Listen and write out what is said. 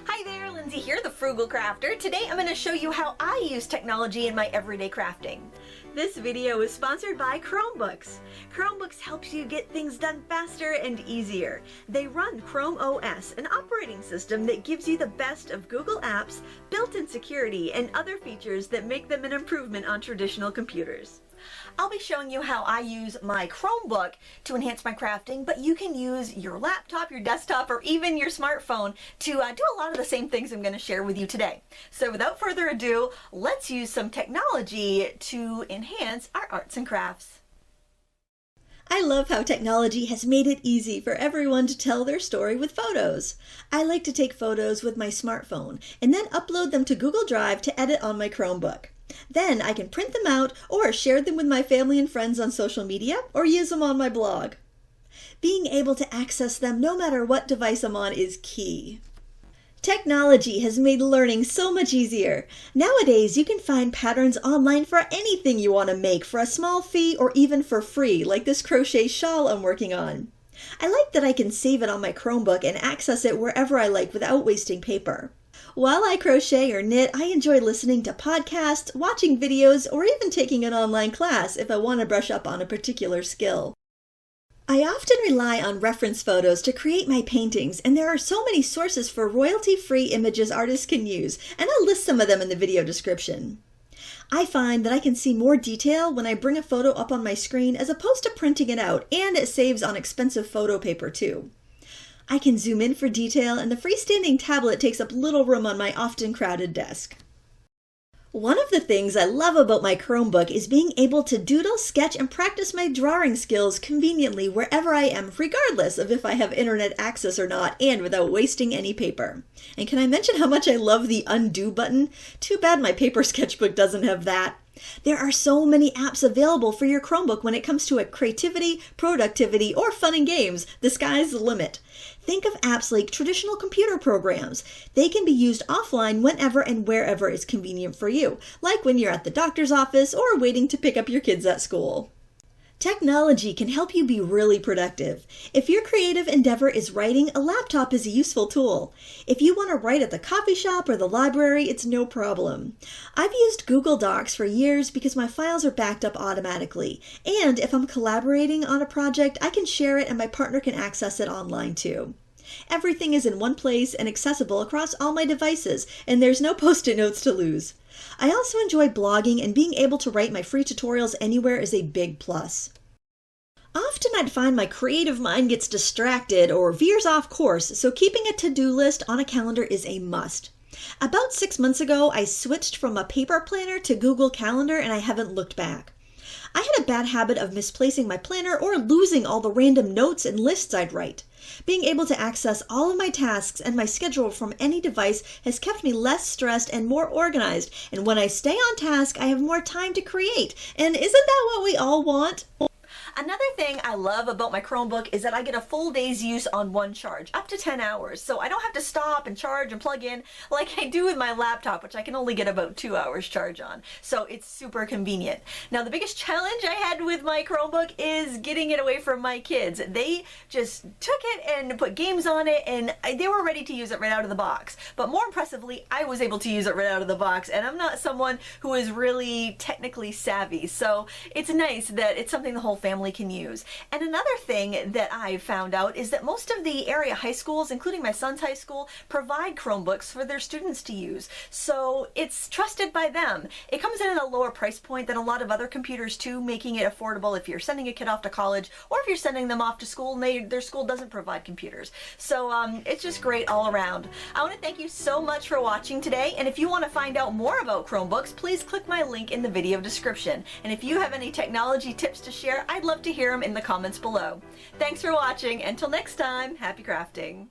Hi there, Lindsay here, the Frugal Crafter. Today I'm going to show you how I use technology in my everyday crafting. This video is sponsored by Chromebooks. Chromebooks helps you get things done faster and easier. They run Chrome OS, an operating system that gives you the best of Google Apps, built-in security, and other features that make them an improvement on traditional computers. I'll be showing you how I use my Chromebook to enhance my crafting, but you can use your laptop, your desktop, or even your smartphone to do a lot of the same things I'm going to share with you today. So without further ado, let's use some technology to enhance our arts and crafts. I love how technology has made it easy for everyone to tell their story with photos. I like to take photos with my smartphone and then upload them to Google Drive to edit on my Chromebook. Then I can print them out or share them with my family and friends on social media or use them on my blog. Being able to access them no matter what device I'm on is key. Technology has made learning so much easier. Nowadays, you can find patterns online for anything you want to make for a small fee or even for free, like this crochet shawl I'm working on. I like that I can save it on my Chromebook and access it wherever I like without wasting paper. While I crochet or knit, I enjoy listening to podcasts, watching videos, or even taking an online class if I want to brush up on a particular skill. I often rely on reference photos to create my paintings, and there are so many sources for royalty-free images artists can use, and I'll list some of them in the video description. I find that I can see more detail when I bring a photo up on my screen as opposed to printing it out, and it saves on expensive photo paper too. I can zoom in for detail, and the freestanding tablet takes up little room on my often crowded desk. One of the things I love about my Chromebook is being able to doodle, sketch, and practice my drawing skills conveniently wherever I am, regardless of if I have internet access or not, and without wasting any paper. And can I mention how much I love the undo button? Too bad my paper sketchbook doesn't have that. There are so many apps available for your Chromebook when it comes to creativity, productivity, or fun and games. The sky's the limit. Think of apps like traditional computer programs. They can be used offline whenever and wherever is convenient for you, like when you're at the doctor's office or waiting to pick up your kids at school. Technology can help you be really productive. If your creative endeavor is writing, a laptop is a useful tool. If you want to write at the coffee shop or the library, it's no problem. I've used Google Docs for years because my files are backed up automatically. And if I'm collaborating on a project, I can share it and my partner can access it online too. Everything is in one place and accessible across all my devices, and there's no post-it notes to lose. I also enjoy blogging, and being able to write my free tutorials anywhere is a big plus. Often I'd find my creative mind gets distracted or veers off course, so keeping a to-do list on a calendar is a must. About 6 months ago, I switched from a paper planner to Google Calendar, and I haven't looked back. I had a bad habit of misplacing my planner or losing all the random notes and lists I'd write. Being able to access all of my tasks and my schedule from any device has kept me less stressed and more organized, and when I stay on task, I have more time to create. And isn't that what we all want? Another thing I love about my Chromebook is that I get a full day's use on one charge, up to 10 hours. So I don't have to stop and charge and plug in like I do with my laptop, which I can only get about 2 hours charge on. So it's super convenient. Now, the biggest challenge I had with my Chromebook is getting it away from my kids. They just took it and put games on it, and they were ready to use it right out of the box. But more impressively, I was able to use it right out of the box, and I'm not someone who is really technically savvy. So it's nice that it's something the whole family can use. And another thing that I found out is that most of the area high schools, including my son's high school, provide Chromebooks for their students to use. So it's trusted by them. It comes in at a lower price point than a lot of other computers too, making it affordable if you're sending a kid off to college or if you're sending them off to school and their school doesn't provide computers. So it's just great all around. I want to thank you so much for watching today, and if you want to find out more about Chromebooks, please click my link in the video description. And if you have any technology tips to share, I'd love to hear them in the comments below. Thanks for watching. Until next time, happy crafting.